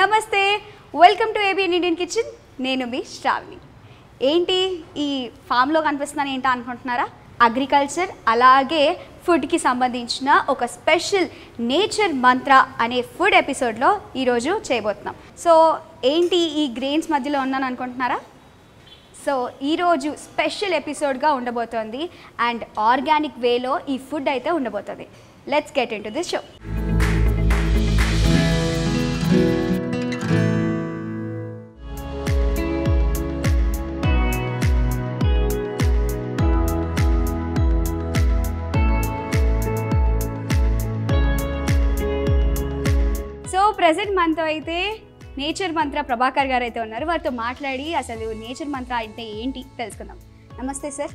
నమస్తే, welcome to ABN Indian kitchen. నేను మీ శ్రావణి. ఏంటి ఈ ఫామ్లో కనిపిస్తున్నాను ఏంటా అనుకుంటున్నారా? అగ్రికల్చర్ అలాగే ఫుడ్కి సంబంధించిన ఒక స్పెషల్ నేచర్ మంత్ర అనే ఫుడ్ ఎపిసోడ్లో ఈరోజు చేయబోతున్నాం. సో ఏంటి ఈ గ్రెయిన్స్ మధ్యలో ఉన్నాను అనుకుంటున్నారా? సో ఈరోజు స్పెషల్ ఎపిసోడ్గా ఉండబోతోంది అండ్ ఆర్గానిక్ వేలో ఈ ఫుడ్ అయితే ఉండబోతుంది. Let's get in to this show. Present మనతో అయితే నేచర్ మంత్ర ప్రభాకర్ గారు అయితే ఉన్నారు. వారితో మాట్లాడి అసలు నేచర్ మంత్ర అంటే ఏంటి తెలుసుకుందాం. నమస్తే సార్.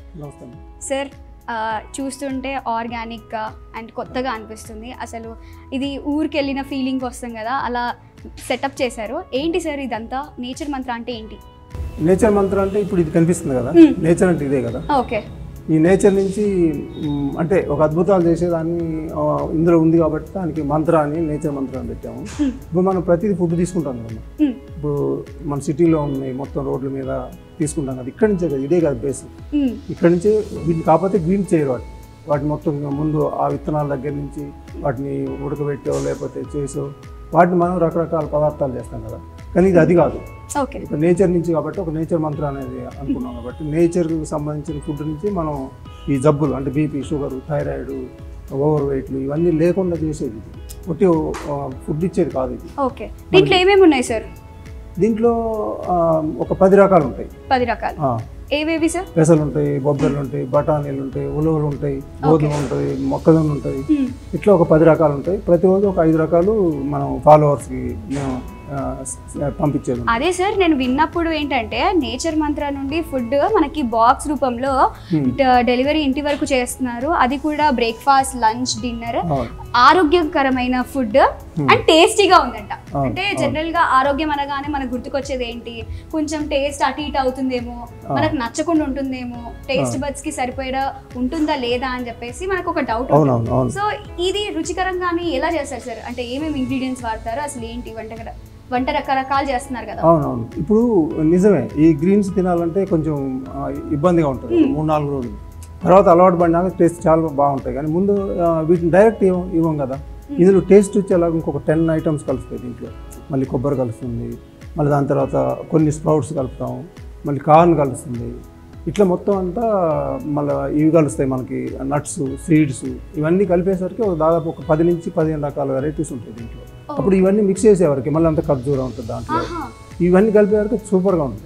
సార్, చూస్తుంటే ఆర్గానిక్గా అండ్ కొత్తగా అనిపిస్తుంది. అసలు ఇది ఊరికి వెళ్ళిన ఫీలింగ్ వస్తుంది కదా, అలా సెటప్ చేశారు. ఏంటి సార్ ఇదంతా? నేచర్ మంత్ర అంటే ఏంటి? నేచర్ మంత్ర అంటే ఇప్పుడు ఇది కనిపిస్తుంది కదా, నేచర్ అంటే ఇదే కదా. ఓకే. ఈ నేచర్ నుంచి అంటే ఒక అద్భుతాలు చేసేదాన్ని ఇందులో ఉంది కాబట్టి దానికి మంత్ర అని నేచర్ మంత్ర అని పెట్టాము. ఇప్పుడు మనం ప్రతిదీ ఫుడ్ తీసుకుంటాం కదా, ఇప్పుడు మన సిటీలో ఉన్నాయి మొత్తం రోడ్ల మీద తీసుకుంటాం కదా, ఇక్కడి నుంచే కదా, ఇదే కదా బేస్. ఇక్కడి నుంచే వీటిని కాకపోతే గ్రీన్ చేయరు వాటిని మొత్తం ముందు ఆ విత్తనాల దగ్గర నుంచి వాటిని ఉడకబెట్టో లేకపోతే చేసో వాటిని మనం రకరకాల పదార్థాలు చేస్తాం కదా. కానీ ఇది అది కాదు, ఒక నేచర్ నుంచి కాబట్టి ఒక నేచర్ మంత్ర అనేది అనుకున్నాం కాబట్టి నేచర్కి సంబంధించిన ఫుడ్ నుంచి మనం ఈ జబ్బులు అంటే బీపీ, షుగర్, థైరాయిడ్, ఓవర్ వెయిట్లు ఇవన్నీ లేకుండా చేసేది. ఒకటి ఫుడ్ ఇచ్చేది కాదు ఇది. ఓకే. దీంట్లో ఏమేమి ఉన్నాయి సార్? దీంట్లో ఒక 10 రకాలు ఉంటాయి. 10 రకాలు ఏవేవి సార్? పెసలు ఉంటాయి, బొబ్బర్లు ఉంటాయి, బఠానీలు ఉంటాయి, ఉలవలు ఉంటాయి, గోధుమ ఉంటుంది, మొక్కజొన్న ఉంటుంది. ఇట్లా ఒక 10 రకాలు ఉంటాయి. ప్రతిరోజు ఒక 5 రకాలు మనం ఫాలోవర్స్కి మేము పంపించేది. అదే సార్, నేను విన్నప్పుడు ఏంటంటే నేచర్ మంత్ర నుండి ఫుడ్ మనకి బాక్స్ రూపంలో డెలివరీ ఇంటి వరకు చేస్తున్నారు. అది కూడా బ్రేక్ఫాస్ట్, లంచ్, డిన్నర్, ఆరోగ్యకరమైన ఫుడ్ అండ్ టేస్టీగా ఉందంట. అంటే జనరల్ గా ఆరోగ్యం అనగానే మనకు గుర్తుకొచ్చేది ఏంటి? కొంచెం టేస్ట్ అటు ఇటు అవుతుందేమో, మనకు నచ్చకుండా ఉంటుందేమో, టేస్ట్ బడ్స్ కి సరిపోయేలా ఉంటుందా లేదా అని చెప్పేసి మనకు ఒక డౌట్. సో ఇది రుచికరంగానే ఎలా చేస్తారు సార్? అంటే ఏమేమి ఇంగ్రీడియంట్స్ వాడతారు, అసలు ఏంటి వంట రకరకాలు చేస్తున్నారు కదా? అవునవును. ఇప్పుడు నిజమే, ఈ గ్రీన్స్ తినాలంటే కొంచెం ఇబ్బందిగా ఉంటుంది 3-4 రోజులు. తర్వాత అలవాటు పడినాక టేస్ట్ చాలా బాగుంటాయి. కానీ ముందు వీటిని డైరెక్ట్ ఇవ్వం కదా. ఇందులో టేస్ట్ వచ్చేలాగా ఇంకొక 10 ఐటమ్స్ కలుస్తాయి దీంట్లో. మళ్ళీ కొబ్బరి కలుస్తుంది, మళ్ళీ దాని తర్వాత కొన్ని స్ప్రౌట్స్ కలుపుతాం, మళ్ళీ కార్న్ కలుస్తుంది. ఇట్లా మొత్తం అంతా మళ్ళీ ఇవి కలుస్తాయి మనకి, నట్స్, సీడ్స్, ఇవన్నీ కలిపేసరికి దాదాపు ఒక 10 నుంచి 15 రకాల వెరైటీస్ ఉంటాయి దీంట్లో. అప్పుడు ఇవన్నీ మిక్స్ చేసేవారికి మళ్ళీ అంత ఖర్జూరం ఉంటుంది దాంట్లో. ఇవన్నీ కలిపేవారికి సూపర్గా ఉంటుంది.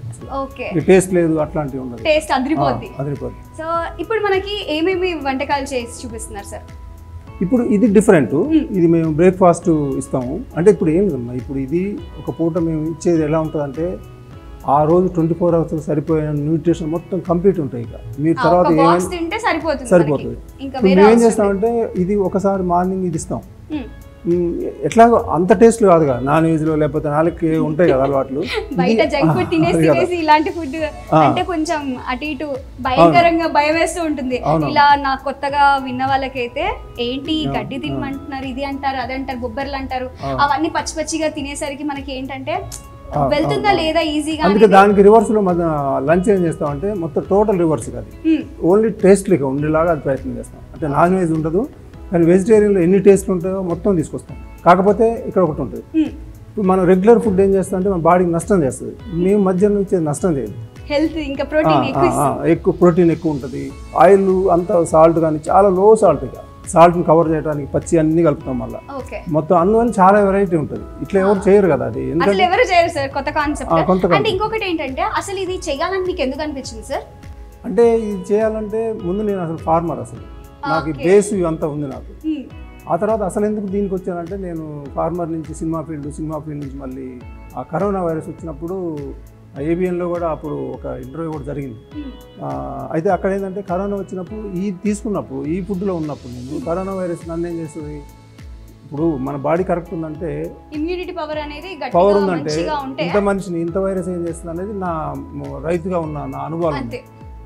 టేస్ట్ లేదు అట్లాంటివి ఉండదు, టేస్ట్ అదిరిపోద్ది. సో ఇప్పుడు మనకి ఏమేమి వంటకాలు చేసి చూపిస్తున్నారు సార్? ఇప్పుడు ఇది డిఫరెంట్. ఇది మేము బ్రేక్ఫాస్ట్ ఇస్తాము. అంటే ఇప్పుడు ఏం లేదమ్మా, ఇప్పుడు ఇది ఒక పూట మేము ఇచ్చేది ఎలా ఉంటుంది అంటే ఆ రోజు 24 అవర్స్ సరిపోయిన న్యూట్రిషన్ మొత్తం కంప్లీట్ ఉంటాయి. ఇక మీరు తర్వాత సరిపోతుంది. మేము ఏం చేస్తామంటే ఇది ఒకసారి మార్నింగ్ ఇది ఇస్తాం. ఎట్లా అంత టేస్ట్ కాదు కదా, నాన్ వెజ్ లో లేకపోతే నాలుగు ఉంటాయి కదా అలవాట్లు. బయట జంక్ ఫుడ్ తినేసి ఇలాంటి ఫుడ్ అంటే కొంచెం అటు ఇటు భయంకరంగా భయం వేస్తూ ఉంటుంది. ఇలా నా కొత్తగా విన్న వాళ్ళకైతే ఏంటి గడ్డి తినమంటున్నారు, ఇది అంటారు, అది అంటారు, బొబ్బర్లు అంటారు, అవన్నీ పచ్చి పచ్చిగా తినేసరికి మనకి ఏంటంటే వెళ్తుందా లేదా ఈజీగా. అందుకే దానికి రివర్స్ లో మన లంచ్ ఏం చేస్తామంటే మొత్తం టోటల్ రివర్స్ కాదు, ఓన్లీ టేస్ట్ లేక ఉండేలాగా అది ప్రయత్నం చేస్తాం. అంటే నాన్ వెజ్ ఉండదు కానీ వెజిటేరియన్లో ఎన్ని టేస్ట్లు ఉంటాయో మొత్తం తీసుకొస్తాం. కాకపోతే ఇక్కడ ఒకటి ఉంటుంది, ఇప్పుడు మనం రెగ్యులర్ ఫుడ్ ఏం చేస్తాం అంటే మన బాడీకి నష్టం చేస్తుంది. మేము మధ్యాహ్నం నుంచి నష్టం చేయదు, హెల్త్ ఇంకా ప్రోటీన్ ఎక్కువ ఉంటుంది. ఆయిల్ అంతా సాల్ట్ కానీ చాలా లో సాల్ట్, ఇక సాల్ట్ని కవర్ చేయడానికి పచ్చి అన్ని కలుపుతాం. మళ్ళీ మొత్తం అందువల్ల చాలా వెరైటీ ఉంటుంది. ఇట్లా ఎవరు చేయరు కదా, అది ఎవరు చేయరు సార్. కొత్త కాన్సెప్ట్. అంటే ఇంకొకటి ఏంటంటే అసలు ఇది చేయాలని మీకు ఎందుకు అనిపించింది సార్? అంటే ఇది చేయాలంటే ముందు నేను అసలు ఫార్మర్, అసలు నాకు బేస్ ఇవంతా ఉంది నాకు. ఆ తర్వాత అసలు ఎందుకు దీనికి వచ్చానంటే నేను ఫార్మర్ నుంచి సినిమా ఫీల్డ్ నుంచి మళ్ళీ ఆ కరోనా వైరస్ వచ్చినప్పుడు ఏబిఎన్లో కూడా అప్పుడు ఒక ఇంటర్వ్యూ కూడా జరిగింది. అయితే అక్కడ ఏంటంటే కరోనా వచ్చినప్పుడు ఈ తీసుకున్నప్పుడు ఈ ఫుడ్లో ఉన్నప్పుడు నేను కరోనా వైరస్ నన్ను ఏం చేస్తుంది, ఇప్పుడు మన బాడీ కరెక్ట్ ఉందంటే ఇమ్యూనిటీ పవర్ ఉందంటే ఇంత మనిషిని ఇంత వైరస్ ఏం చేస్తుంది అనేది నా రైతుగా ఉన్న నా అనుభవం.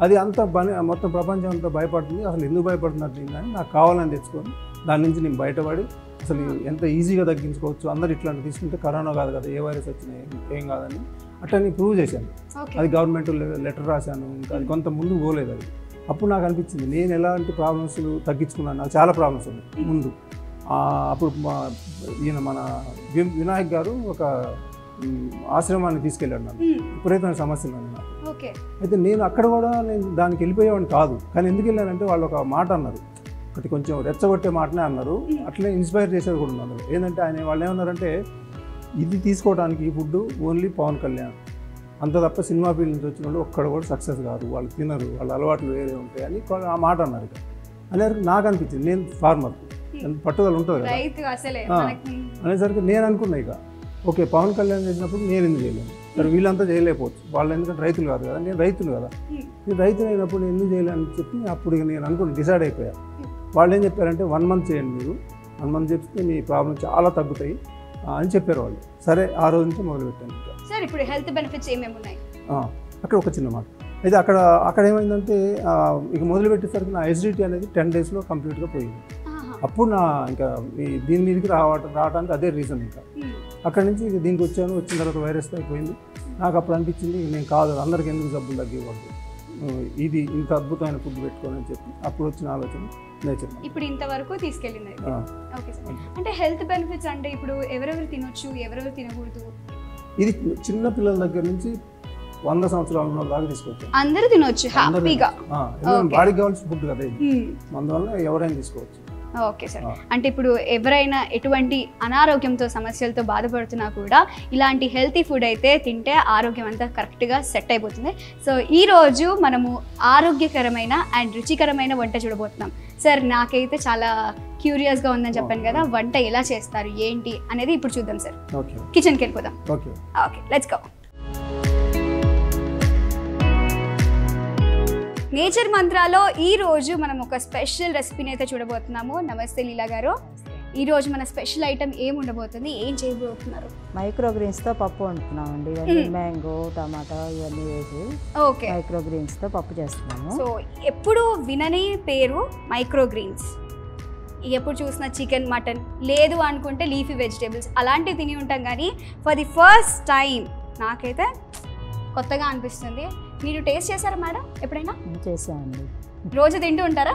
అది అంత మొత్తం ప్రపంచం అంతా భయపడుతుంది. అసలు ఎందుకు భయపడుతున్నట్టు కానీ నాకు కావాలని తెచ్చుకొని దాని నుంచి నేను బయటపడి అసలు ఎంత ఈజీగా తగ్గించుకోవచ్చు, అందరు ఇట్లాంటి తీసుకుంటే కరోనా కాదు కదా, ఏ వైరస్ వచ్చినాయి ఏం కాదని అట్లా నేను ప్రూవ్ చేశాను. అది గవర్నమెంట్ లెటర్ రాశాను, ఇంకా అది కొంత ముందు పోలేదు అది. అప్పుడు నాకు అనిపించింది నేను ఎలాంటి ప్రాబ్లమ్స్ తగ్గించుకున్నాను. నాకు చాలా ప్రాబ్లమ్స్ ఉన్నాయి ముందు. అప్పుడు ఈయన మన వినాయక్ గారు ఒక ఆశ్రమాన్ని తీసుకెళ్ళాడు నన్ను, విపరీతమైన సమస్యలు నాకు. అయితే నేను అక్కడ కూడా నేను దానికి వెళ్ళిపోయేవాడిని కాదు, కానీ ఎందుకు వెళ్ళానంటే వాళ్ళు ఒక మాట అన్నారు, ఒకటి కొంచెం రెచ్చగొట్టే మాటనే అన్నారు, అట్లనే ఇన్స్పైర్ చేసేది కూడా ఉన్నారు. ఏంటంటే వాళ్ళు ఏమన్నారంటే ఇది తీసుకోవడానికి ఈ ఫుడ్ ఓన్లీ పవన్ కళ్యాణ్ అంత తప్ప సినిమా ఫీల్డ్ నుంచి వచ్చిన వాళ్ళు ఒక్కడ కూడా సక్సెస్ కాదు, వాళ్ళు తినరు, వాళ్ళ అలవాట్లు వేరే ఉంటాయి అని ఆ మాట అన్నారు. అనేసరికి నాకు అనిపించింది నేను ఫార్మర్, పట్టుదల ఉంటుంది కదా అనేసరికి నేను అనుకున్నా ఇక ఓకే పవన్ కళ్యాణ్ చేసినప్పుడు నేను ఎందుకు చేయలేను, సరే వీళ్ళంతా చేయలేకపోవచ్చు, వాళ్ళు ఎందుకంటే రైతులు కాదు కదా, నేను రైతులు కదా, నేను రైతులు అయినప్పుడు నేను ఎందుకు చేయలేని చెప్పి అప్పుడు నేను అనుకుని డిసైడ్ అయిపోయా. వాళ్ళు ఏం చెప్పారంటే 1 month చేయండి, మీరు 1 month చెప్తే మీ ప్రాబ్లం చాలా తగ్గుతాయి అని చెప్పారు వాళ్ళు. సరే ఆ రోజు నుంచి మొదలుపెట్టాను. సార్ ఇప్పుడు హెల్త్ బెనిఫిట్స్ ఏమేమి ఉన్నాయి అక్కడ ఒక చిన్న మాట అయితే అక్కడ ఏమైందంటే ఇక మొదలుపెట్టేసరికి నా ఎసిడిటీ అనేది 10 daysలో కంప్లీట్గా పోయింది. అప్పుడు నా ఇంకా దీని మీదకి రావడానికి అదే రీజన్. ఇంకా అక్కడి నుంచి ఇక దీనికి వచ్చాను, వచ్చిన తర్వాత వైరస్ అయిపోయింది. నాకు అప్పుడు అనిపించింది నేను కాదు అందరికి ఎందుకు జబ్బులు తగ్గివ్వద్దు, ఇది ఇంత అద్భుతమైన ఫుడ్ పెట్టుకోవాలని చెప్పి అప్పుడు వచ్చిన ఆలోచన నేచర్. ఇప్పుడు ఇంతవరకు తీసుకెళ్ళింది. ఓకే సార్, అంటే హెల్త్ బెనిఫిట్స్ అంటే ఇప్పుడు ఎవరెవరు తినొచ్చు ఎవరెవరు తినకూడదు? ఇది చిన్న పిల్లల దగ్గర నుంచి 100 సంవత్సరాల ఉన్న దాకా తీసుకోవచ్చు, అందరూ తినొచ్చు హ్యాపీగా. బాడీకి కావాల్సిన ఫుడ్ కదా ఇది, అందువల్ల ఎవరైనా తీసుకోవచ్చు. ఓకే సార్, అంటే ఇప్పుడు ఎవరైనా ఎటువంటి అనారోగ్యంతో సమస్యలతో బాధపడుతున్నా కూడా ఇలాంటి హెల్తీ ఫుడ్ అయితే తింటే ఆరోగ్యం అంతా కరెక్ట్గా సెట్ అయిపోతుంది. సో ఈరోజు మనము ఆరోగ్యకరమైన అండ్ రుచికరమైన వంట చూడబోతున్నాం. సార్ నాకైతే చాలా క్యూరియస్గా ఉందని చెప్పాను కదా, వంట ఎలా చేస్తారు ఏంటి అనేది ఇప్పుడు చూద్దాం సార్. కిచెన్కి వెళ్ళిపోదాం. Okay let's go. నేచర్ మంత్రాలో ఈరోజు మనం ఒక స్పెషల్ రెసిపీని అయితే చూడబోతున్నాము. నమస్తే లీలా గారు, ఈరోజు మన స్పెషల్ ఐటమ్ ఏమి ఉండబోతుంది, ఏం చేయబోతున్నారు? మైక్రోగ్రీన్స్తో పప్పు వండుతున్నామండి. ఇవన్నీ మ్యాంగో టమాటా ఇవన్నీ వేసి ఓకే మైక్రోగ్రీన్స్తో పప్పు చేస్తున్నాము. సో ఎప్పుడు వినని పేరు మైక్రోగ్రీన్స్, ఎప్పుడు చూసినా చికెన్ మటన్ లేదు అనుకుంటే లీఫీ వెజిటేబుల్స్ అలాంటివి తిని ఉంటాం, కానీ ఫర్ ది ఫస్ట్ టైం నాకైతే కొత్తగా అనిపిస్తుంది. మీరు టేస్ట్ చేశారా మేడం ఎప్పుడైనా? చేసామండి. రోజు తింటూ ఉంటారా?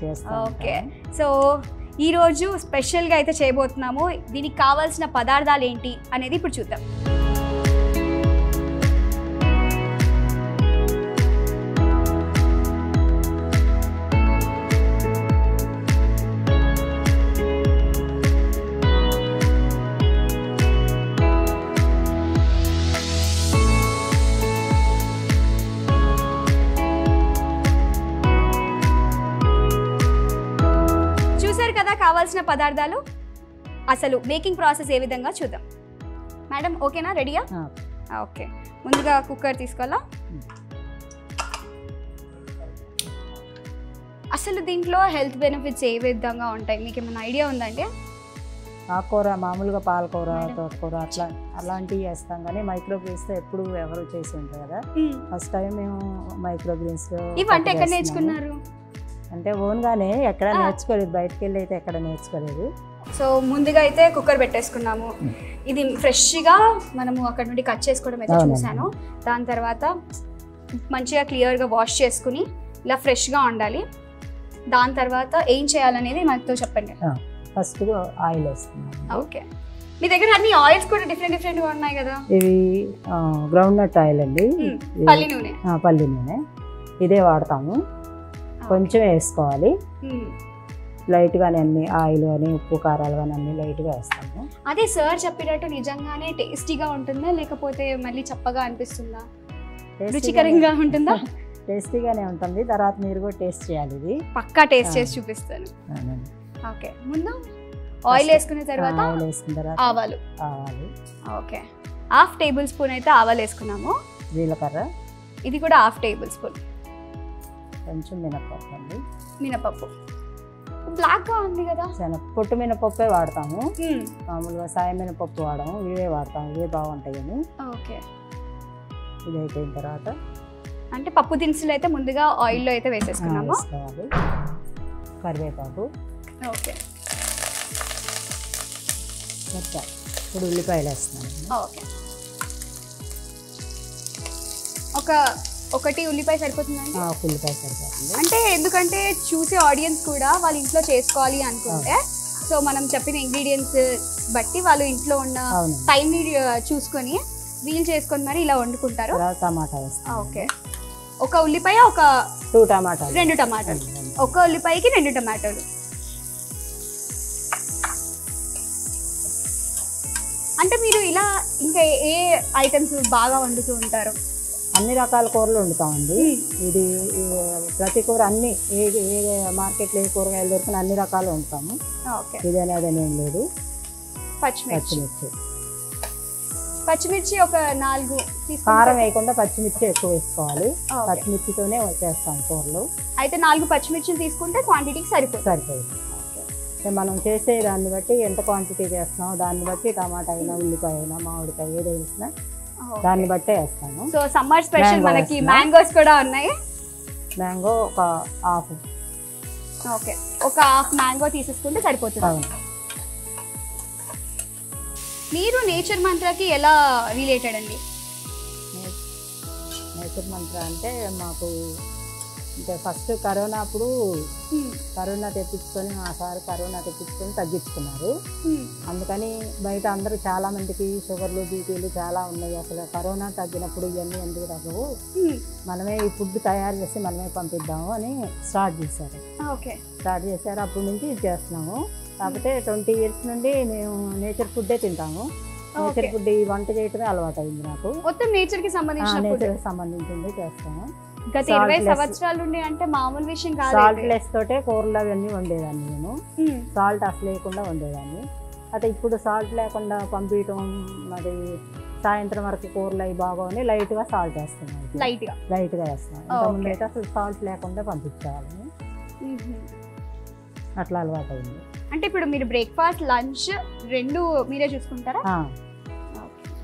చేస్తాం. ఓకే, సో ఈరోజు స్పెషల్గా అయితే చేయబోతున్నాము. దీనికి కావాల్సిన పదార్థాలు ఏంటి అనేది ఇప్పుడు చూద్దాం. కావాల్సిన పదార్థాలు, అసలు మేకింగ్ ప్రాసెస్ ఏ విధంగా చూద్దాం. మేడం ఓకేనా, రెడీయా? ఓకే, ముందుగా కుక్కర్ తీసుకోవాలా. అసలు దీంట్లో హెల్త్ బెనిఫిట్స్ ఏ విధంగా ఉంటాయి మీకు ఏమైనా ఐడియా ఉందండి? ఆకుకూర మామూలుగా పాలకూర తోటకూర అలాంటివి వేస్తాం, కానీ మైక్రోగ్రీన్స్తో ఎప్పుడు ఎవరు చేసి ఉంటారు కదా, ఫస్ట్ టైం మేము మైక్రోగ్రీన్స్తో. ఇవంటే ఎక్కడ నేర్చుకున్నారు? అంటే ఓన్గానే, ఎక్కడ నేర్చుకోలేదు, బయటకు వెళ్ళి అయితే ఎక్కడ నేర్చుకోలేదు. సో ముందుగా అయితే కుక్కర్ పెట్టేసుకున్నాము. ఇది ఫ్రెష్గా మనము అక్కడ నుండి కట్ చేసుకోవడం అయితే చూసాను. దాని తర్వాత మంచిగా క్లియర్గా వాష్ చేసుకుని ఇలా ఫ్రెష్గా ఉండాలి. దాని తర్వాత ఏం చేయాలనేది మనతో చెప్పండి. ఫస్ట్ ఆయిల్ వేస్తున్నాం. ఓకే, మీ దగ్గర అన్ని ఆయిల్స్ కూడా డిఫరెంట్గా ఉన్నాయి కదా. ఇవి గ్రౌండ్ నట్ ఆయిల్ అండి, పల్లి నూనె. పల్లి నూనె ఇదే వాడతాము. కొంచెం వేసుకోవాలి లైట్గానే, అన్ని ఆయిల్ కానీ ఉప్పు కారాలు కానీ అన్ని లైట్గా వేస్తాము. అదే సార్ చెప్పినట్టు నిజంగానే టేస్టీగా ఉంటుందా లేకపోతే మళ్ళీ చప్పగా అనిపిస్తుందా? రుచికరంగా ఉంటుందా? టేస్టీగానే ఉంటుంది. తర్వాత మీరు కూడా టేస్ట్ చేయాలి, ఇది పక్కా టేస్ట్ చేసి చూపిస్తాను. ఓకే, ముందు ఆయిల్ వేసుకున్న తర్వాత ఆవాలు. ఓకే, 1/2 టేబుల్ స్పూన్ అయితే ఆవాలు వేసుకున్నాము. జీలకర్ర ఇది కూడా 1/2 టేబుల్ స్పూన్. కొంచెం మినపప్పు అండి. మినపప్పు బ్లాక్గా ఉంది కదా. పొట్టు మినపప్పే వాడతాము, మామూలుగా సాయం మినపప్పు వాడము, ఇవే వాడతాము, ఇవే బాగుంటాయని. ఓకే, ఇది అయిపోయిన తర్వాత అంటే పప్పు దినుసులు అయితే ముందుగా ఆయిల్లో అయితే వేసేసుకున్నాము. కరివేపాకు. ఓకే, సరిపోయి ఇప్పుడు ఉల్లిపాయలు వేస్తున్నాను. ఓకే, ఒకటి ఉల్లిపాయ సరిపోతుందండి? ఒక ఉల్లిపాయ సరిపోతుంది. అంటే ఎందుకంటే చూసే ఆడియన్స్ కూడా వాళ్ళ ఇంట్లో చేసుకోవాలి అనుకుంటే సో మనం చెప్పిన ఇంగ్రీడియంట్స్ బట్టి వాళ్ళు ఇంట్లో ఉన్న టైంని చూసుకొని వీలు చేసుకొని మరి ఇలా వండుకుంటారు. టమాటా వేస్తాం. ఓకే, ఒక ఉల్లిపాయ, ఒక 2 టమాటాలు, 2 టమాటాలు, ఒక ఉల్లిపాయకి 2 టమాటాలు. అంటే మీరు ఇలా ఇంకా ఏ ఐటమ్స్ బాగా వండుతూ ఉంటారు? అన్ని రకాల కూరలు వండుతామండి. ఇది ప్రతి కూర అన్ని ఏ మార్కెట్లో ఏ కూరగాయలు దొరికిన అన్ని రకాలు వండుతాము. ఇదేనే అదేనేం లేదు. పచ్చిమిర్చి ఒక 4 కారం వేయకుండా పచ్చిమిర్చి ఎక్కువ వేసుకోవాలి. పచ్చిమిర్చితోనే చేస్తాం కూరలు. అయితే 4 పచ్చిమిర్చిని తీసుకుంటే క్వాంటిటీకి సరిపోతుంది. మనం చేసే దాన్ని బట్టి ఎంత క్వాంటిటీ చేస్తున్నామో దాన్ని బట్టి టమాటా అయినా ఉల్లిపాయ అయినా మామిడికాయ ఏదైనా దాన్ని బట్టే వేస్తాను. సో సమ్మర్ స్పెషల్ మనకి మ్యాంగోస్ కూడా ఉన్నాయి. మ్యాంగో ఒక హాఫ్. ఓకే, ఒక హాఫ్ మ్యాంగో తీసేసుకుంటే సరిపోతుంది. మీరు నేచర్ మంత్రాకి ఎలా రిలేటెడ్ అండి? నేచర్ మంత్ర అంటే మాకు అంటే ఫస్ట్ కరోనా అప్పుడు కరోనా తెప్పించుకొని మా సార్ కరోనా తెప్పించుకొని తగ్గించుకున్నారు. అందుకని బయట అందరూ చాలా మందికి షుగర్లు బీపీలు చాలా ఉన్నాయి. అసలు కరోనా తగ్గినప్పుడు ఇవన్నీ ఎందుకు తగ్గవు, మనమే ఈ ఫుడ్ తయారు చేసి మనమే పంపిద్దాము అని స్టార్ట్ చేశారు. స్టార్ట్ చేశారు, అప్పటి నుంచి ఇది చేస్తున్నాము. కాకపోతే 20 years నుండి మేము నేచర్ ఫుడ్డే తింటాము. నేచర్ ఫుడ్ ఈ వంట చేయటమే అలవాటు అయింది నాకు. మొత్తం నేచర్కి సంబంధించింది చేస్తాము. గత 20 సంవత్సరాల నుండి అంటే మామూలు విషయం కాదు. సాల్ట్ లెస్ తోటే కూరలు అవన్నీ వండేదాన్ని నేను. సాల్ట్ అసలు లేకుండా వండేదాన్ని. అయితే ఇప్పుడు సాల్ట్ లేకుండా పంపించడం మరి సాయంత్రం వరకు కూరలు అవి బాగోని లైట్గా సాల్ట్ వేస్తున్నాను. లైట్గా వేస్తున్నాను. ఇంతకుముందు అయితే అసలు సాల్ట్ లేకుండా పంపించేవాళ్ళని. అట్లా అలవాటు అయింది. అంటే ఇప్పుడు మీరు బ్రేక్ఫాస్ట్ లంచ్ 2 మీరే చూసుకుంటారా?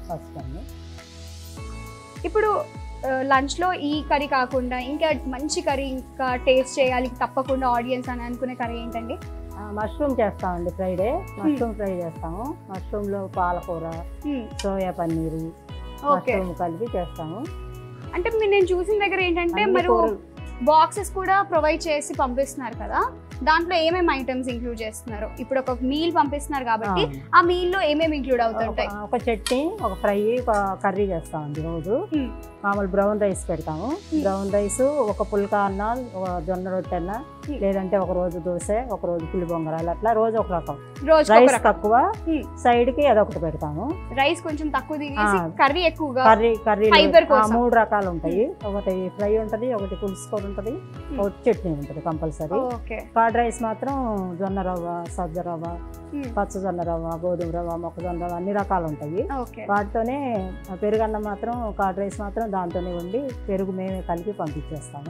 ఫస్ట్ అండి. ఇప్పుడు లంచ్లో ఈ కర్రీ కాకుండా ఇంకా మంచి కర్రీ ఇంకా టేస్ట్ చేయాలి తప్పకుండా ఆడియన్స్ అని అనుకునే కర్రీ ఏంటండి? మష్రూమ్ చేస్తామండి. ఫ్రైడే మష్రూమ్ ఫ్రై చేస్తాము. మష్రూమ్లో పాలకూర, సోయా పన్నీరు, మష్రూమ్ కలిపి చేస్తాము. అంటే నేను చూసిన దగ్గర ఏంటంటే మరి బాక్సెస్ కూడా ప్రొవైడ్ చేసి పంపిస్తున్నారు కదా, దాంట్లో ఏమేమి ఐటమ్స్ ఇంక్లూడ్ చేస్తున్నారు? ఇప్పుడు ఒక మీల్ పంపిస్తున్నారు కాబట్టి ఆ మీల్ లో ఏమేమి ఇంక్లూడ్ అవుతుంటాయి? ఒక చట్నీ, ఒక ఫ్రై, ఒక కర్రీ చేస్తామండి. రోజు మామూలు బ్రౌన్ రైస్ పెడతాము. బ్రౌన్ రైస్, ఒక పుల్కా అన్న, ఒక జొన్న రొట్టె అన్న, లేదంటే ఒక రోజు దోశ, ఒక రోజు పులి బొంగరాలు, అట్లా రోజు ఒక రకం. రైస్ తక్కువ, సైడ్ కి అదొకటి పెడతాము. రైస్ కొంచెం తక్కువ తినేసి కర్రీ ఎక్కువగా. కర్రీ 3 రకాలు ఉంటాయి. ఒకటి ఫ్రై ఉంటది, ఒకటి పులుసు కూర ఉంటది, ఒకటి చట్నీ ఉంటది కంపల్సరీ. కర్డ్ రైస్ మాత్రం జొన్న రవ్వ, సజ్జ రవ్వ, పచ్చ జొన్న రవ్వ, గోధుమ రవ్వ, మొక్కజొన్న రవ్వ అన్ని రకాలు ఉంటాయి. వాటితోనే పెరుగన్నం మాత్రం కర్డ్ రైస్ మాత్రం దాంతోనే ఉండి పెరుగు మేమే కలిపి పంపించేస్తాము.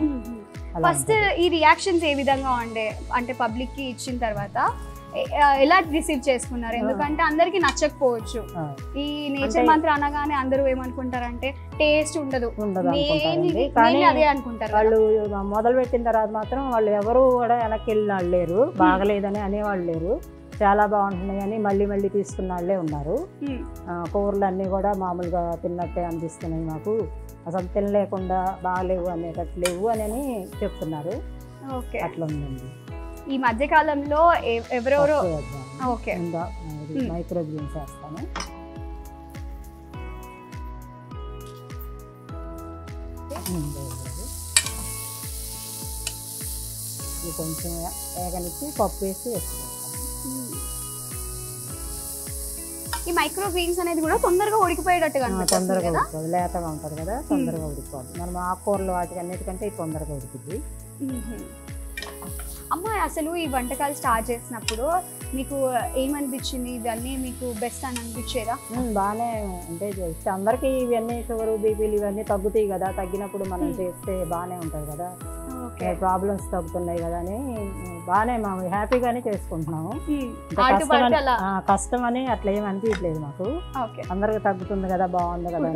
ఫస్ట్ ఈ రియాక్షన్స్ ఏ విధంగా ఉండే? అంటే పబ్లిక్ కి ఇచ్చిన తర్వాత ఎలా రిసీవ్ చేసుకున్నారు? ఎందుకంటే అందరికి నచ్చకపోవచ్చు. ఈ నేచర్ మంత్ర అనగానే అందరూ ఏమనుకుంటారంటే టేస్ట్ ఉండదు అదే అనుకుంటారు. వాళ్ళు మొదలు పెట్టిన తర్వాత మాత్రం వాళ్ళు ఎవరు కూడా వెనక్కి వెళ్ళిన వాళ్ళు లేరు, బాగలేదని అనేవాళ్ళు లేరు. చాలా బాగుంటున్నాయి అని మళ్ళీ మళ్ళీ తీసుకున్న వాళ్ళే ఉన్నారు. కూరలు అన్నీ కూడా మామూలుగా తిన్నట్టే అనిపిస్తున్నాయి మాకు, అసలు తినలేకుండా బాగలేవు అనేటట్లు లేవు అని చెప్తున్నారు. అట్లా ఉందండి. ఈ మధ్య కాలంలో ఎవరెవరో మైక్రో గ్రీన్స్ వేస్తాను. ఇది కొంచెం వేగనిచ్చి పప్పు వేసి వేసుకుంటాను. ఈ మైక్రో గ్రీన్స్ అనేది కూడా తొందరగా ఉడికిపోయేటట్టుగా తొందరగా ఉడికిపోదు, లేతగా ఉంటుంది కదా, తొందరగా ఉడికిపోదు. మనం ఆకుకూరలు వాటికి అన్నిటికంటే ఇది తొందరగా ఉడికింది. అమ్మ, అసలు ఈ వంటకాలు స్టార్ట్ చేసినప్పుడు మీకు ఏమనిపించింది? ఇవన్నీ మీకు బెస్ట్ అని అనిపించేదా? బాగానే అంటే చేస్తే అందరికీ ఇవన్నీ షుగర్ బీపీలు ఇవన్నీ తగ్గుతాయి కదా, తగ్గినప్పుడు మనం చేస్తే బాగానే ఉంటుంది కదా, ప్రాబ్లమ్స్ తగ్గుతున్నాయి కదా అని బాగానే మేము హ్యాపీగానే చేసుకుంటున్నాము. కష్టం అని అట్లా ఏమి అనిపించలేదు మాకు. అందరికి తగ్గుతుంది కదా, బాగుంది కదా.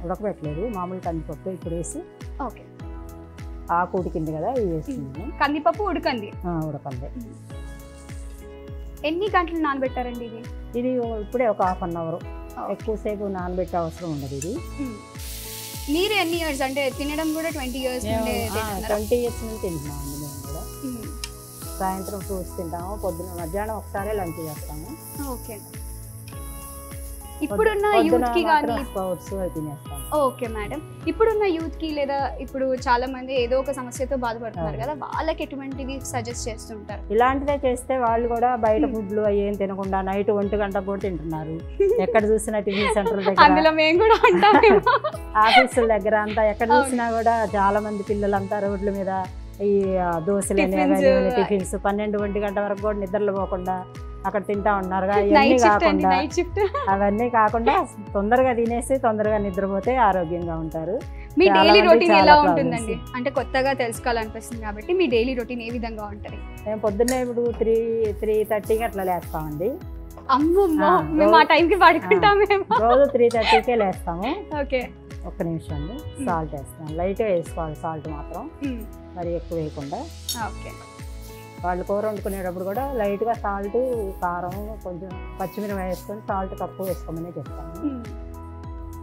ఉడకబెట్టలేదు, మామూలు కందిపప్పు ఇప్పుడు వేసి ఆకు ఉడికింది కదా, ఇవి వేస్తున్నాను. కందిపప్పు ఉడకండి. ఉడకండి. ఎన్ని గంటలు నానబెట్టారండి ఇది? ఇది ఇప్పుడే ఒక 1/2 అవర్, ఎక్కువసేపు నానబెట్టే అవసరం ఉండదు. ఇది మీరు ఎన్ని ఇయర్స్ అంటే తినడం కూడా 20 ఇయర్స్ 20 ఇయర్స్ నుంచి తింటున్నామండి మేము కూడా. సాయంత్రం ఫ్రూట్స్ తింటాము, పొద్దున మధ్యాహ్నం ఒకసారి లంచ్ చేస్తాము. ఓకే. ఇప్పుడున్న యూత్ కి కానీ స్ప్రౌట్స్ తినేస్తాము. ఓకే మేడం, ఇప్పుడున్న యూత్ కి లేదా ఇప్పుడు చాలా మంది ఏదో ఒక సమస్యతో బాధపడుతున్నారు కదా, వాళ్ళకి ఎటువంటివి సజెస్ట్ చేస్తుంటారు? ఇలాంటిదే చేస్తే వాళ్ళు కూడా బయట ఫుడ్లు ఏం తినకుండా నైట్ 1 గంట కూడా తింటున్నారు. ఎక్కడ చూసినా టిఫిన్ సెంటర్ దగ్గర, అందులో మేము కూడా ఉంటాం, ఆఫీసుల దగ్గర అంతా ఎక్కడ చూసినా కూడా చాలా మంది పిల్లలంతా రోడ్ల మీద ఈ దోశలు టిఫిన్స్ 12-1 గంట వరకు కూడా నిద్రలు పోకుండా అక్కడ తింటా ఉన్నారు. అవన్నీ కాకుండా తొందరగా తినేసి తొందరగా నిద్రపోతే ఆరోగ్యంగా ఉంటారు. మీ డైలీ రొటీన్ ఎలా ఉంటుందండి? అంటే కొత్తగా తెలుసుకోవాలనిపిస్తుంది కాబట్టి మీ డైలీ రొటీన్ ఏ విధంగా ఉంటుంది? మేము పొద్దున్నే ఇప్పుడు 3:30కి అట్లా లేస్తామండి. అమ్మమ్మో, మేము ఆ టైంకి పడుకుంటాం. రోజు 3:30కే లేస్తాము. ఓకే. ఒక్క నిమిషం అండి, సాల్ట్ వేస్తాం. లైట్గా వేసుకోవాలి సాల్ట్ మాత్రం, మరి ఎక్కువ వేయకుండా. ఓకే. వాళ్ళు కూర వండుకునేటప్పుడు కూడా లైట్గా సాల్ట్, కారం, కొంచెం పచ్చిమిరపకాయ వేసుకొని సాల్ట్ తక్కువ వేసుకోమని చెప్తాము.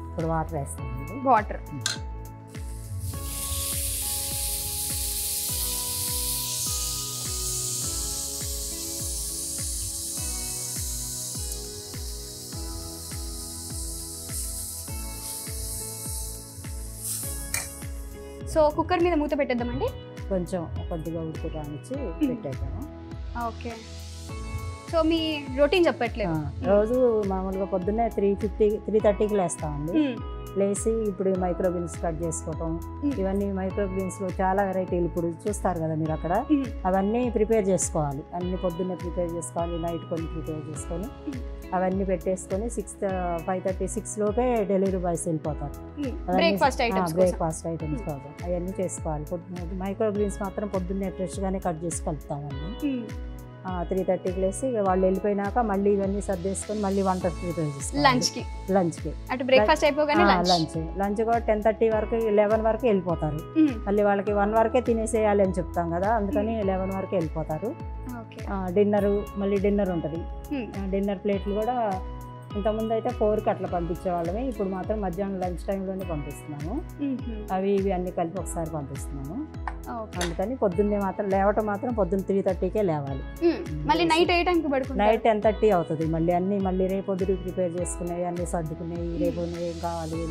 ఇప్పుడు వాటర్ వేస్తామండి. వాటర్. సో కుక్కర్ మీద మూత పెట్టేద్దామండి. కొంచెం కొద్దిగా ఉడుకు రానిచ్చి పెట్టేద్దాము. ఓకే. సో మీ రొటీన్ చెప్పట్లేదు? రోజు మామూలుగా పొద్దున్నే 3:30కి లేస్తామండి. లేచి ఇప్పుడు మైక్రోబీన్స్ కట్ చేసుకోవటం, ఇవన్నీ మైక్రోబీన్స్లో చాలా వెరైటీలు ఇప్పుడు చూస్తారు కదా మీరు అక్కడ, అవన్నీ ప్రిపేర్ చేసుకోవాలి. అన్ని పొద్దున్నే ప్రిపేర్ చేసుకోవాలి, నైట్ కొన్ని ప్రిపేర్ చేసుకొని అవన్నీ పెట్టేసుకొని 5:30-6 లోపే డెలివరీ బాయ్స్ వెళ్ళిపోతారు. బ్రేక్ఫాస్ట్ ఐటమ్స్ కోసం అవన్నీ చేసుకోవాలి. మైక్రోగ్రీన్స్ మాత్రం పొద్దున్నే ఫ్రెష్గానే కట్ చేసి కలుపుతామండి. 3:30కి లేసి వాళ్ళు వెళ్ళిపోయినాక మళ్ళీ ఇవన్నీ సర్దేసుకొని మళ్ళీ వంట ప్రిపేర్ చేసుకోవాలి. లంచ్కి అంటే బ్రేక్ఫాస్ట్ అయిపోగానే లంచ్ కూడా 10:30 వరకు 11 వరకు వెళ్ళిపోతారు. మళ్ళీ వాళ్ళకి 1 వరకే తినేసేయాలి అని చెప్తాం కదా, అందుకని 11 వరకు వెళ్ళిపోతారు. డిన్నర్ మళ్ళీ డిన్నర్ ఉంటుంది. డిన్నర్ ప్లేట్లు కూడా ఇంతకుముందు అయితే 4కి అట్లా పంపించేవాళ్ళమే, ఇప్పుడు మాత్రం మధ్యాహ్నం లంచ్ టైంలోనే పంపిస్తున్నాము. అవి ఇవి అన్ని కలిపి ఒకసారి పంపిస్తున్నాము. అందుకని పొద్దున్నే మాత్రం లేవటం మాత్రం పొద్దున్న 3:30కే లేవాలి. నైట్ 10:30 అవుతుంది. మళ్ళీ రేపొద్దు ప్రిపేర్ చేసుకునేవి అన్నీ సర్దుకునేవి, రేపు ఏం కావాలి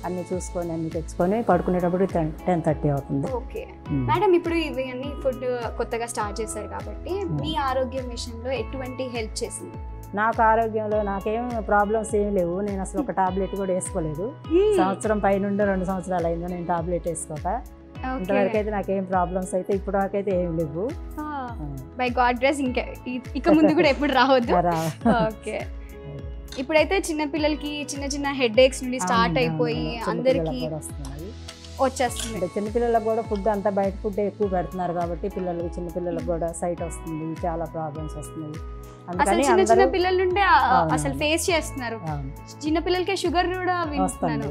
అన్ని చూసుకొని అన్ని తెచ్చుకొని పడుకునేటప్పుడు 10:30 అవుతుంది. ఓకే మేడం, ఇప్పుడు ఇవన్నీ ఫుడ్ కొత్తగా స్టార్ట్ చేశారు కాబట్టి మీ ఆరోగ్యం విషయంలో ఎటువంటి హెల్ప్ చేసింది? నాకు ఆరోగ్యంలో నాకేం ప్రాబ్లమ్స్ ఏమి లేవు. నేను అసలు ఒక టాబ్లెట్ కూడా వేసుకోలేదు. సంవత్సరం పైనుండి 2 సంవత్సరాలు అయిందో నేను టాబ్లెట్ వేసుకోక. ఇంతవరకు అయితే నాకేం ప్రాబ్లమ్స్ అయితే ఇప్పుడు వరకైతే ఏమి లేవు. బై గాడ్ గ్రేస్ ఇక ముందు కూడా ఎప్పుడు రావద్దు. ఓకే. ఇప్పుడైతే చిన్న పిల్లలకి చిన్న హెడ్ ఏక్స్ నుండి స్టార్ట్ అయిపోయి అందరికి వచ్చేస్తుంది. చిన్నపిల్లలకు కూడా ఫుడ్ అంతా బయట ఫుడ్ ఎక్కువ పెడుతున్నారు కాబట్టి పిల్లలకి చిన్నపిల్లలకు కూడా సైట్ వస్తుంది, చాలా ప్రాబ్లమ్స్ వస్తున్నాయి. చిన్న పిల్లల నుండి అసలు ఫేస్ చేస్తున్నారు. చిన్న పిల్లలకే షుగర్ కూడా వస్తుంది.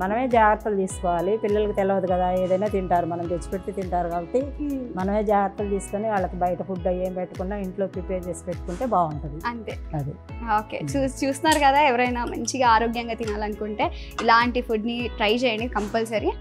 మనమే జాగ్రత్తలు తీసుకోవాలి. పిల్లలకి తెలియదు కదా, ఏదైనా తింటారు, మనం తెచ్చిపెట్టి తింటారు కాబట్టి మనమే జాగ్రత్తలు తీసుకొని వాళ్ళకి బయట ఫుడ్ ఏం పెట్టకుండా ఇంట్లో ప్రిపేర్ చేసి పెట్టుకుంటే బాగుంటుంది. అంతే. అది ఓకే. చూస్తున్నారు కదా, ఎవరైనా మంచిగా ఆరోగ్యంగా తినాలనుకుంటే ఇలాంటి ఫుడ్ని ట్రై చేయండి కంపల్సరీ.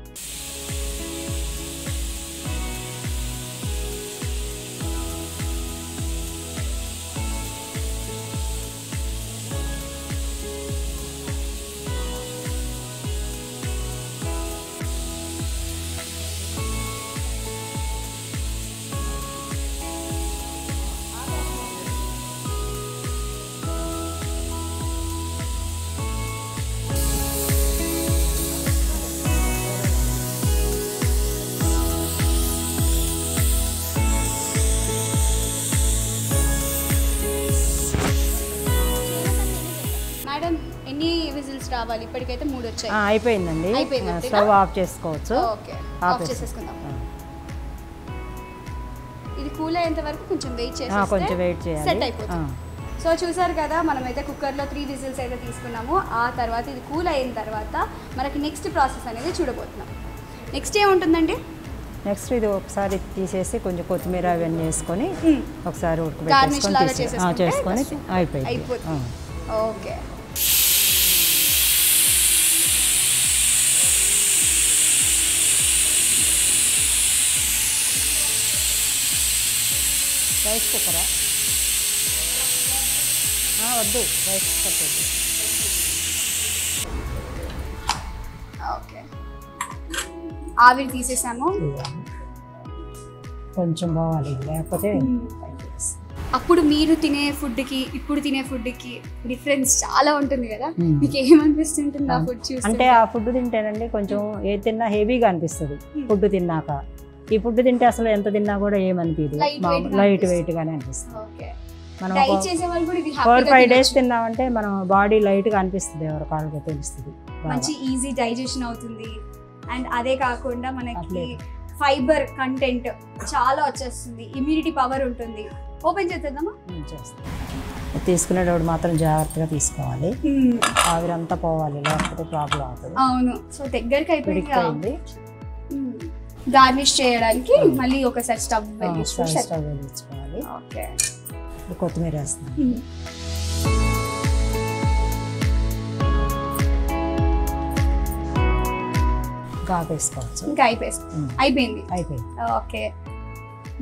ఎన్ని విజిల్స్ రావాలి? ఇప్పటికైతే 3 వచ్చాయి. అయిపోయిందండి. స్టవ్ ఆఫ్ చేసుకోవచ్చు. ఓకే, ఆఫ్ చేసేసుకుందాం. ఇది కూల్ అయ్యేంత వరకు కొంచెం వెయిట్ చేయాలి, సెట్ అయిపోతుంది. సో చూసారు కదా, మనమైతే కుక్కర్లో 3 విజిల్స్ అయితే తీసుకున్నాము. ఆ తర్వాత ఇది కూల్ అయిన తర్వాత మనకి నెక్స్ట్ ప్రాసెస్ అనేది చూడబోతున్నాం. నెక్స్ట్ ఏముంటుందండి? నెక్స్ట్ ఇది ఒకసారి తీసేసి కొంచెం కొత్తిమీర అవన్నీ వేసుకొని ఒకసారి గార్నిష్ లాగా చేసుకొని అయిపోయింది. ఓకే. రైస్ కుక్కరా? వద్దు, రైస్ కుక్కర్ వద్దు. ఓకే, ఆవిరి తీసేసాము. కొంచెం బావాలి, లేకపోతే అప్పుడు మీరు తినే ఫుడ్కి ఇప్పుడు తినే ఫుడ్కి డిఫరెన్స్ చాలా ఉంటుంది కదా, మీకు ఏమనిపిస్తుంటుంది ఆ ఫుడ్ చూసి? అంటే ఆ ఫుడ్ తింటేనండి కొంచెం ఏది తిన్నా హెవీగా అనిపిస్తుంది. ఫుడ్ తిన్నాక ఈ ఫుడ్ తింటే అసలు ఎంత తిన్నా కూడా ఏమనిపించదు, లైట్ వెయిట్ గానే అనిపిస్తుంది. మనం 4-5 days తిన్నామంటే మనం బాడీ లైట్ గా అనిపిస్తుంది, ఎవరి కాళ్ళకి తెలుస్తుంది, మంచి ఈజీ డైజెషన్ అవుతుంది. అండ్ అదే కాకుండా మనకి ఫైబర్ కంటెంట్ చాలా వచ్చేస్తుంది, ఇమ్యూనిటీ పవర్ ఉంటుంది. ఓపెన్ చేద్దామా? తీసుకునేటప్పుడు మాత్రం జాగ్రత్తగా తీసుకోవాలి, ఆవిరంతా పోవాలి, లేకపోతే ప్రాబ్లం అవుతుంది. అవును. సో దగ్గరికి అయిపోయింది. గార్నిష్ చేయడానికి మళ్ళీ ఒకసారి స్టవ్ వెలిగించుకోవాలి. ఓకే, కొత్తిమీర వేస్తాం. వేసుకోవచ్చు. ఇంకా అయిపోయింది. ఓకే,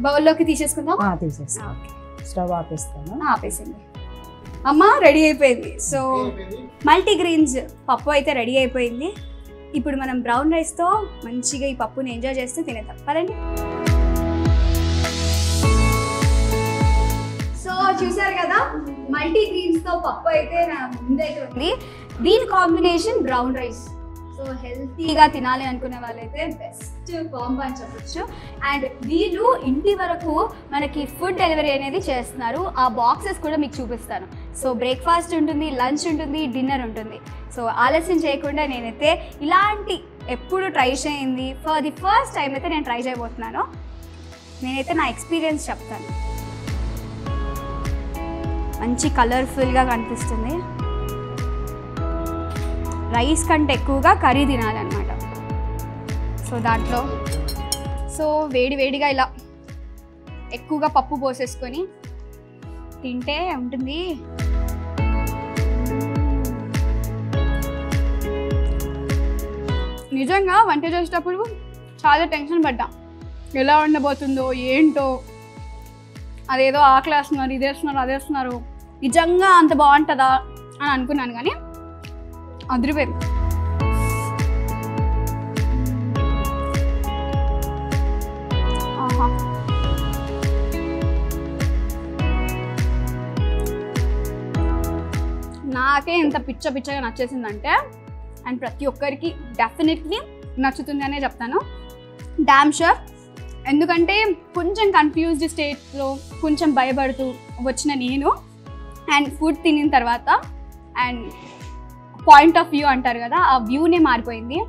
బౌల్లోకి తీసేసుకుందాం. తీసేస్తాం. స్టవ్ ఆపేస్తాను. ఆపేసింది. అమ్మ రెడీ అయిపోయింది. సో మల్టీగ్రెయిన్స్ పప్పు అయితే రెడీ అయిపోయింది. ఇప్పుడు మనం బ్రౌన్ రైస్తో మంచిగా ఈ పప్పుని ఎంజాయ్ చేస్తూ తినేద్దాం పదండి. సో చూసారు కదా, మల్టీగ్రెయిన్స్తో పప్పు అయితే నా ముందైతే ఉంది. దీని కాంబినేషన్ బ్రౌన్ రైస్. సో హెల్తీగా తినాలి అనుకునే వాళ్ళైతే బెస్ట్ కాంబో అని చెప్పొచ్చు. అండ్ వీళ్ళు ఇంటి వరకు మనకి ఫుడ్ డెలివరీ అనేది చేస్తున్నారు. ఆ బాక్సెస్ కూడా మీకు చూపిస్తాను. సో బ్రేక్ఫాస్ట్ ఉంటుంది, లంచ్ ఉంటుంది, డిన్నర్ ఉంటుంది. సో ఆలస్యం చేయకుండా నేనైతే ఇలాంటి ఎప్పుడు ట్రై చేయింది ఫర్ ది ఫస్ట్ టైం అయితే నేను ట్రై చేయబోతున్నాను. నేనైతే నా ఎక్స్పీరియన్స్ చెప్తాను. మంచి కలర్ఫుల్గా కనిపిస్తుంది. రైస్ కంటే ఎక్కువగా కర్రీ తినాలన్నమాట. సో దాంట్లో వేడిగా ఇలా ఎక్కువగా పప్పు పోసేసుకొని తింటే ఉంటుంది. నిజంగా వంట చేసేటప్పుడు చాలా టెన్షన్ పడ్డా, ఎలా ఉండబోతుందో ఏంటో, అదేదో ఆకలి వేస్తున్నారు, ఇది వేస్తున్నారు, అది వేస్తున్నారు, నిజంగా అంత బాగుంటుందా అని అనుకున్నాను. కానీ అదిరిపోయింది. నాకే ఇంత పిచ్చగా నచ్చేసిందంటే, అండ్ ప్రతి ఒక్కరికి డెఫినెట్లీ నచ్చుతుందనే చెప్తాను, డామ్ షూర్. ఎందుకంటే కొంచెం కన్ఫ్యూజ్డ్ స్టేట్లో కొంచెం భయపడుతూ వచ్చిన నేను, అండ్ ఫుడ్ తినిన తర్వాత అండ్ పాయింట్ ఆఫ్ వ్యూ అంటారు కదా, ఆ వ్యూనే మారిపోయింది.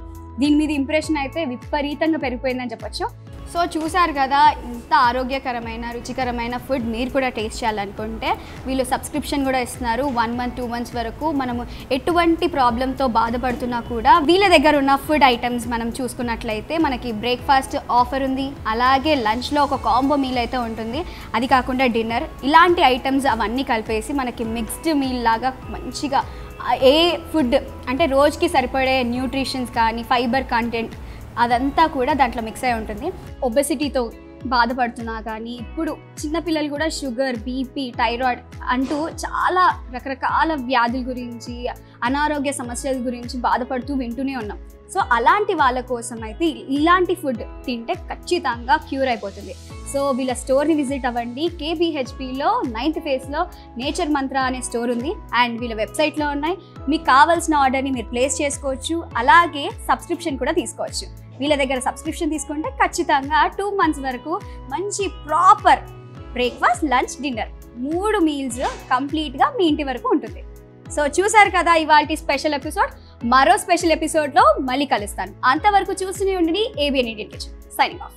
దీని మీద ఇంప్రెషన్ అయితే విపరీతంగా పెరిగిపోయిందని చెప్పొచ్చు. సో చూసారు కదా, ఇంత ఆరోగ్యకరమైన రుచికరమైన ఫుడ్ మీరు కూడా టేస్ట్ చేయాలనుకుంటే వీళ్ళు సబ్స్క్రిప్షన్ కూడా ఇస్తున్నారు. 1 month 2 months వరకు మనము ఎటువంటి ప్రాబ్లంతో బాధపడుతున్నా కూడా వీళ్ళ దగ్గర ఉన్న ఫుడ్ ఐటమ్స్ మనం చూసుకున్నట్లయితే మనకి బ్రేక్ఫాస్ట్ ఆఫర్ ఉంది, అలాగే లంచ్లో ఒక కాంబో మీల్ అయితే ఉంటుంది, అది కాకుండా డిన్నర్, ఇలాంటి ఐటమ్స్ అవన్నీ కలిపేసి మనకి మిక్స్డ్ మీల్ లాగా మంచిగా ఏ ఫుడ్ అంటే రోజుకి సరిపడే న్యూట్రిషన్స్ కానీ ఫైబర్ కంటెంట్ అదంతా కూడా దాంట్లో మిక్స్ అయి ఉంటుంది. ఒబెసిటీతో బాధపడుతున్నా కానీ ఇప్పుడు చిన్నపిల్లలు కూడా షుగర్, బీపీ, థైరాయిడ్ అంటూ చాలా రకరకాల వ్యాధుల గురించి, అనారోగ్య సమస్యల గురించి బాధపడుతూ వింటూనే ఉన్నాం. సో అలాంటి వాళ్ళ కోసం అయితే ఇలాంటి ఫుడ్ తింటే ఖచ్చితంగా క్యూర్ అయిపోతుంది. సో వీళ్ళ స్టోర్ని విజిట్ అవ్వండి. KBHPలో 9th phase నేచర్ మంత్ర అనే స్టోర్ ఉంది, అండ్ వీళ్ళ వెబ్సైట్లో ఉన్నాయి. మీకు కావాల్సిన ఆర్డర్ని మీరు ప్లేస్ చేసుకోవచ్చు, అలాగే సబ్స్క్రిప్షన్ కూడా తీసుకోవచ్చు. వీళ్ళ దగ్గర సబ్స్క్రిప్షన్ తీసుకుంటే ఖచ్చితంగా 2 months వరకు మంచి proper breakfast, lunch, dinner 3 meals కంప్లీట్గా మీ ఇంటి వరకు ఉంటుంది. సో చూసారు కదా ఇవాల్టి స్పెషల్ ఎపిసోడ్. మరో స్పెషల్ ఎపిసోడ్లో మళ్ళీ కలుస్తాను. అంతవరకు చూస్తూనే ఉండండి ABN Indian Kitchen. Signing off.